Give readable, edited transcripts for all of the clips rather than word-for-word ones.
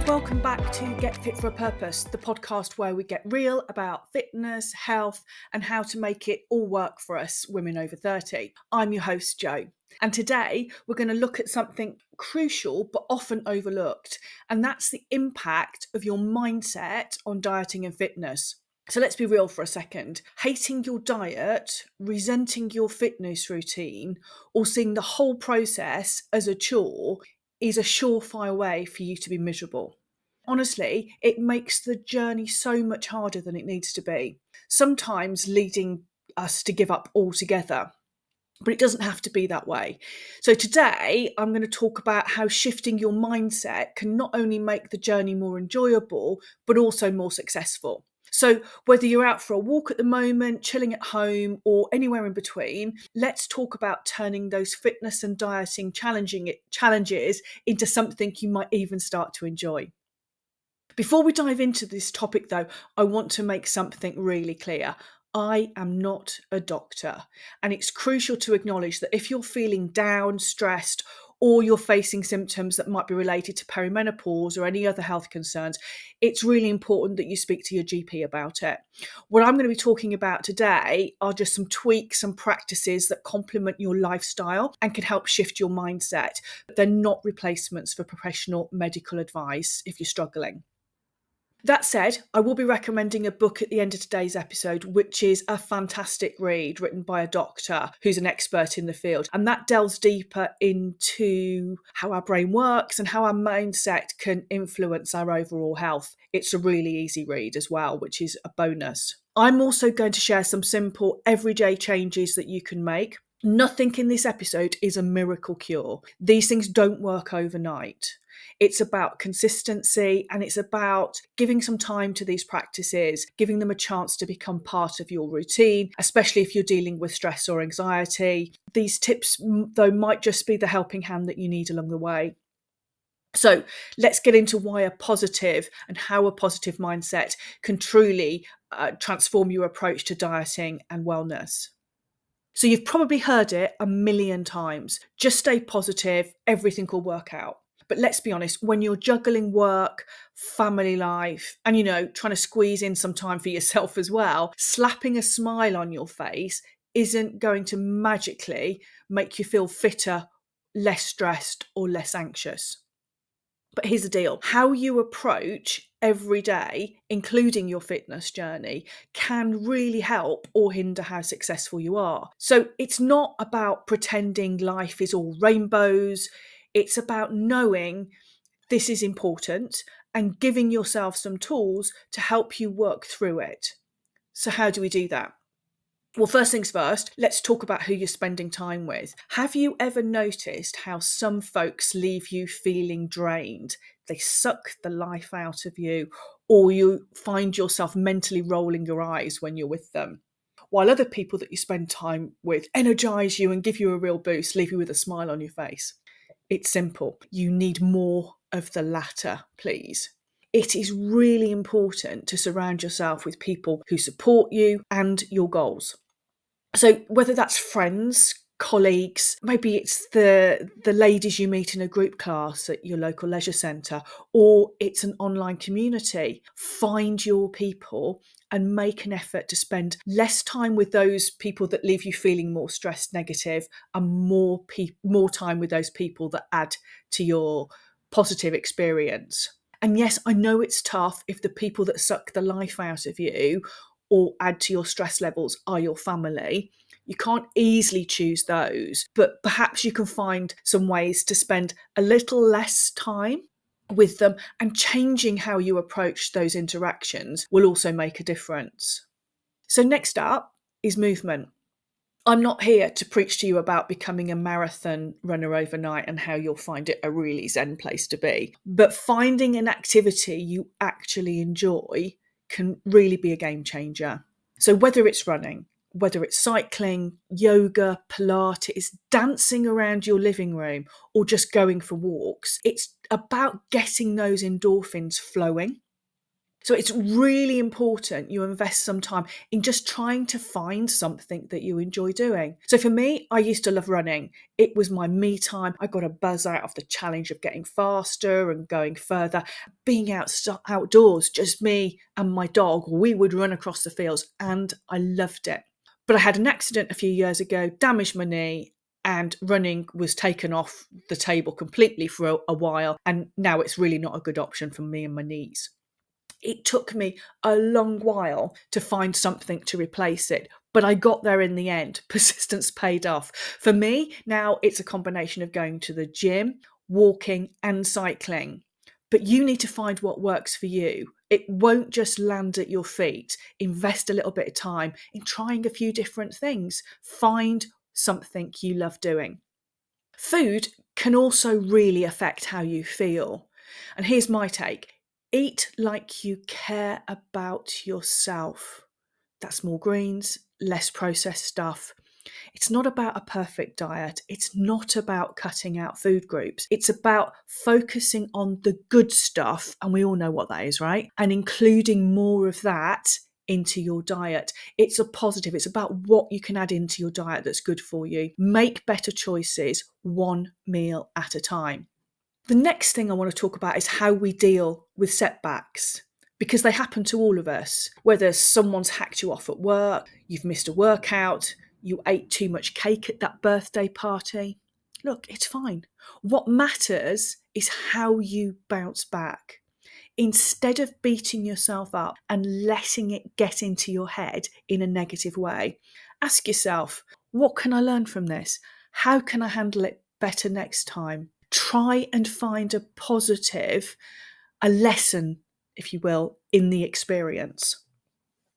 welcome back to Get Fit for a Purpose, the podcast where we get real about fitness, health, and how to make it all work for us women over 30. I'm your host, Jo. And today we're going to look at something crucial but often overlooked, and that's the impact of your mindset on dieting and fitness. So let's be real for a second. Hating your diet, resenting your fitness routine, or seeing the whole process as a chore is a surefire way for you to be miserable. Honestly, it makes the journey so much harder than it needs to be, sometimes leading us to give up altogether. But it doesn't have to be that way. So today, I'm going to talk about how shifting your mindset can not only make the journey more enjoyable, but also more successful. So whether you're out for a walk at the moment, chilling at home, or anywhere in between, let's talk about turning those fitness and dieting challenges into something you might even start to enjoy. Before we dive into this topic though, I want to make something really clear. I am not a doctor, and it's crucial to acknowledge that if you're feeling down, stressed, or you're facing symptoms that might be related to perimenopause or any other health concerns, it's really important that you speak to your GP about it. What I'm going to be talking about today are just some tweaks and practices that complement your lifestyle and can help shift your mindset. They're not replacements for professional medical advice if you're struggling. That said, I will be recommending a book at the end of today's episode, which is a fantastic read written by a doctor who's an expert in the field. And that delves deeper into how our brain works and how our mindset can influence our overall health. It's a really easy read as well, which is a bonus. I'm also going to share some simple everyday changes that you can make. Nothing in this episode is a miracle cure. These things don't work overnight. It's about consistency, and it's about giving some time to these practices, giving them a chance to become part of your routine, especially if you're dealing with stress or anxiety. These tips, though, might just be the helping hand that you need along the way. So let's get into why a positive and how a positive mindset can truly transform your approach to dieting and wellness. So you've probably heard it a million times. Just stay positive, everything will work out. But let's be honest, when you're juggling work, family life, and trying to squeeze in some time for yourself as well, slapping a smile on your face isn't going to magically make you feel fitter, less stressed, or less anxious. But here's the deal. How you approach every day, including your fitness journey, can really help or hinder how successful you are. So it's not about pretending life is all rainbows. It's about knowing this is important and giving yourself some tools to help you work through it. So how do we do that? Well, first things first, let's talk about who you're spending time with. Have you ever noticed how some folks leave you feeling drained? They suck the life out of you, or you find yourself mentally rolling your eyes when you're with them. While other people that you spend time with energize you and give you a real boost, leave you with a smile on your face. It's simple. You need more of the latter, please. It is really important to surround yourself with people who support you and your goals. So whether that's friends, colleagues, maybe it's the ladies you meet in a group class at your local leisure centre, or it's an online community, find your people and make an effort to spend less time with those people that leave you feeling more stressed, negative, and more time with those people that add to your positive experience. And yes, I know it's tough if the people that suck the life out of you or add to your stress levels are your family. You can't easily choose those, but perhaps you can find some ways to spend a little less time with them, and changing how you approach those interactions will also make a difference. So next up is movement. I'm not here to preach to you about becoming a marathon runner overnight and how you'll find it a really zen place to be, but finding an activity you actually enjoy can really be a game changer. So whether it's running, whether it's cycling, yoga, Pilates, dancing around your living room, or just going for walks, it's about getting those endorphins flowing. So it's really important you invest some time in just trying to find something that you enjoy doing. So for me, I used to love running. It was my me time. I got a buzz out of the challenge of getting faster and going further. Being outdoors, just me and my dog, we would run across the fields and I loved it. But I had an accident a few years ago, damaged my knee, and running was taken off the table completely for a while. And now it's really not a good option for me and my knees. It took me a long while to find something to replace it, but I got there in the end. Persistence paid off. For me, now it's a combination of going to the gym, walking, and cycling. But you need to find what works for you. It won't just land at your feet. Invest a little bit of time in trying a few different things. Find something you love doing. Food can also really affect how you feel. And here's my take. Eat like you care about yourself. That's more greens, less processed stuff. It's not about a perfect diet. It's not about cutting out food groups. It's about focusing on the good stuff, and we all know what that is, right? And including more of that into your diet. It's a positive. It's about what you can add into your diet that's good for you. Make better choices one meal at a time. The next thing I want to talk about is how we deal with setbacks, because they happen to all of us. Whether someone's hacked you off at work, you've missed a workout, you ate too much cake at that birthday party. Look, it's fine. What matters is how you bounce back. Instead of beating yourself up and letting it get into your head in a negative way, ask yourself, what can I learn from this? How can I handle it better next time? Try and find a positive, a lesson, if you will, in the experience.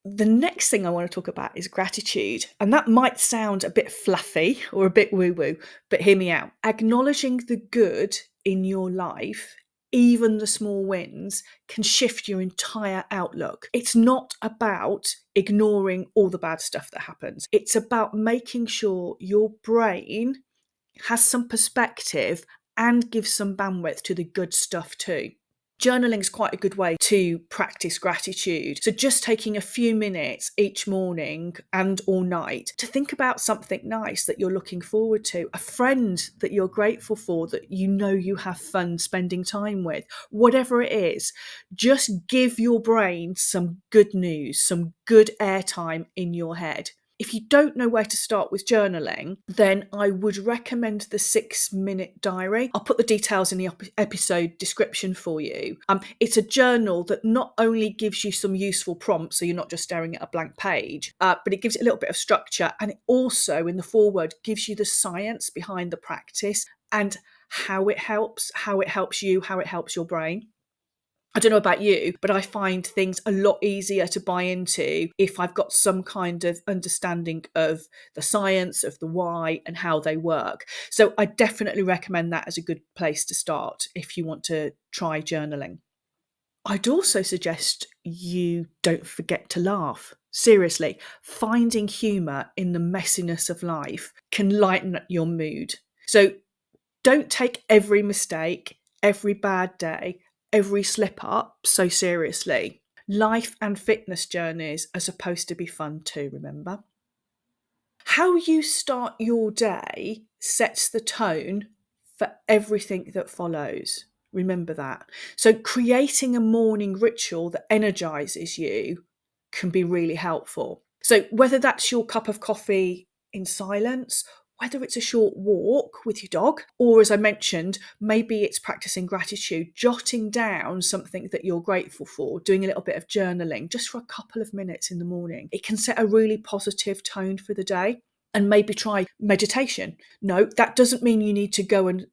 The next thing I want to talk about is gratitude. And that might sound a bit fluffy or a bit woo-woo, but hear me out. Acknowledging the good in your life, even the small wins, can shift your entire outlook. It's not about ignoring all the bad stuff that happens. It's about making sure your brain has some perspective and gives some bandwidth to the good stuff too. Journaling is quite a good way to practice gratitude. So just taking a few minutes each morning and all night to think about something nice that you're looking forward to, a friend that you're grateful for, that you know you have fun spending time with, whatever it is, just give your brain some good news, some good airtime in your head. If you don't know where to start with journaling, then I would recommend the 6-minute diary. I'll put the details in the episode description for you. It's a journal that not only gives you some useful prompts, so you're not just staring at a blank page, but it gives it a little bit of structure. And it also, in the foreword, gives you the science behind the practice and how it helps you, how it helps your brain. I don't know about you, but I find things a lot easier to buy into if I've got some kind of understanding of the science, of the why, and how they work. So I definitely recommend that as a good place to start if you want to try journaling. I'd also suggest you don't forget to laugh. Seriously, finding humour in the messiness of life can lighten your mood. So don't take every mistake, every bad day, every slip up so seriously. Life and fitness journeys are supposed to be fun too, remember? How you start your day sets the tone for everything that follows. Remember that. So creating a morning ritual that energizes you can be really helpful. So whether that's your cup of coffee in silence, whether it's a short walk with your dog, or as I mentioned, maybe it's practicing gratitude, jotting down something that you're grateful for, doing a little bit of journaling just for a couple of minutes in the morning. It can set a really positive tone for the day. And maybe try meditation. No, that doesn't mean you need to go and,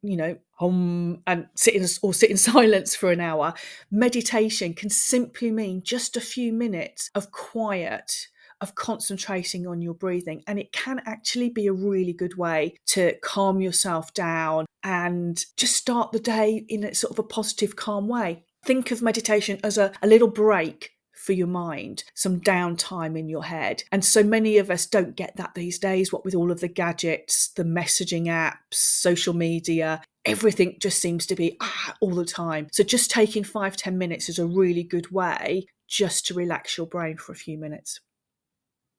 hum and sit in silence for an hour. Meditation can simply mean just a few minutes of quiet, of concentrating on your breathing. And it can actually be a really good way to calm yourself down and just start the day in a sort of a positive, calm way. Think of meditation as a little break for your mind, some downtime in your head. And so many of us don't get that these days, what with all of the gadgets, the messaging apps, social media, everything just seems to be all the time. So just taking 5-10 minutes is a really good way just to relax your brain for a few minutes.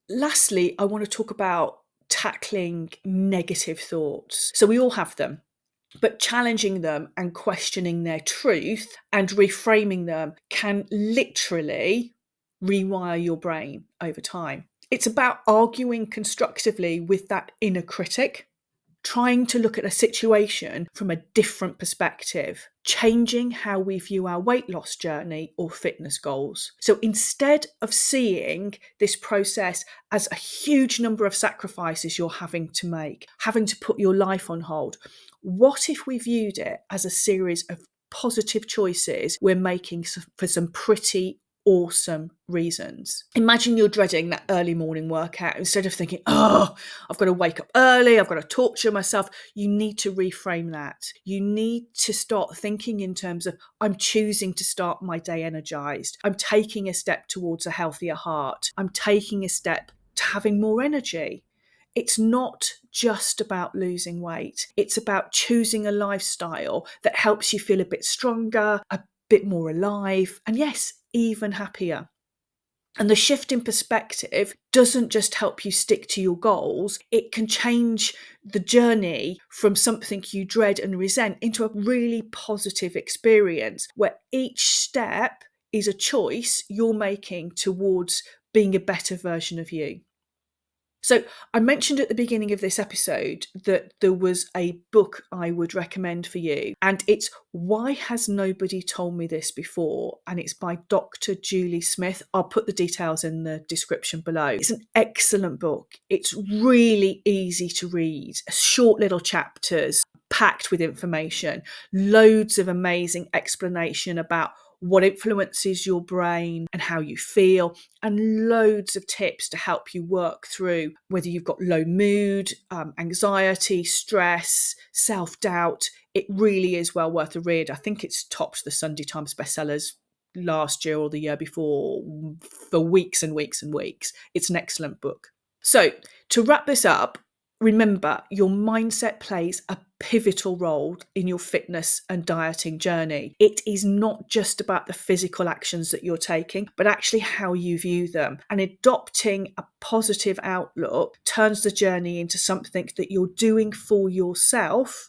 Lastly, I want to talk about tackling negative thoughts. So we all have them, but challenging them and questioning their truth and reframing them can literally rewire your brain over time. It's about arguing constructively with that inner critic, trying to look at a situation from a different perspective, changing how we view our weight loss journey or fitness goals. So instead of seeing this process as a huge number of sacrifices you're having to make, having to put your life on hold, what if we viewed it as a series of positive choices we're making for some pretty awesome reasons? Imagine you're dreading that early morning workout. Instead of thinking, oh, I've got to wake up early, I've got to torture myself, you need to reframe that. You need to start thinking in terms of, I'm choosing to start my day energized. I'm taking a step towards a healthier heart. I'm taking a step to having more energy. It's not just about losing weight. It's about choosing a lifestyle that helps you feel a bit stronger, a bit more alive, and yes, even happier. And the shift in perspective doesn't just help you stick to your goals, it can change the journey from something you dread and resent into a really positive experience where each step is a choice you're making towards being a better version of you. So I mentioned at the beginning of this episode that there was a book I would recommend for you, and it's Why Has Nobody Told Me This Before? And it's by Dr. Julie Smith. I'll put the details in the description below. It's an excellent book. It's really easy to read, short little chapters packed with information, loads of amazing explanation about what influences your brain and how you feel, and loads of tips to help you work through whether you've got low mood, anxiety, stress, self-doubt. It really is well worth a read. I think it's topped the Sunday Times bestsellers last year or the year before for weeks and weeks and weeks. It's an excellent book. So to wrap this up, remember, your mindset plays a pivotal role in your fitness and dieting journey. It is not just about the physical actions that you're taking, but actually how you view them. And adopting a positive outlook turns the journey into something that you're doing for yourself,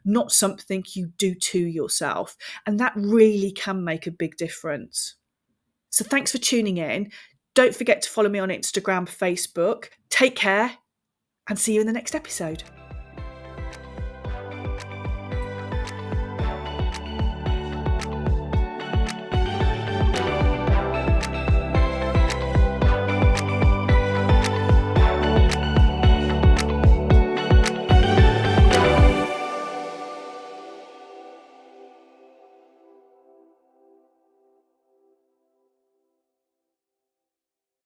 not something you do to yourself. And that really can make a big difference. So thanks for tuning in. Don't forget to follow me on Instagram, Facebook. Take care, and see you in the next episode.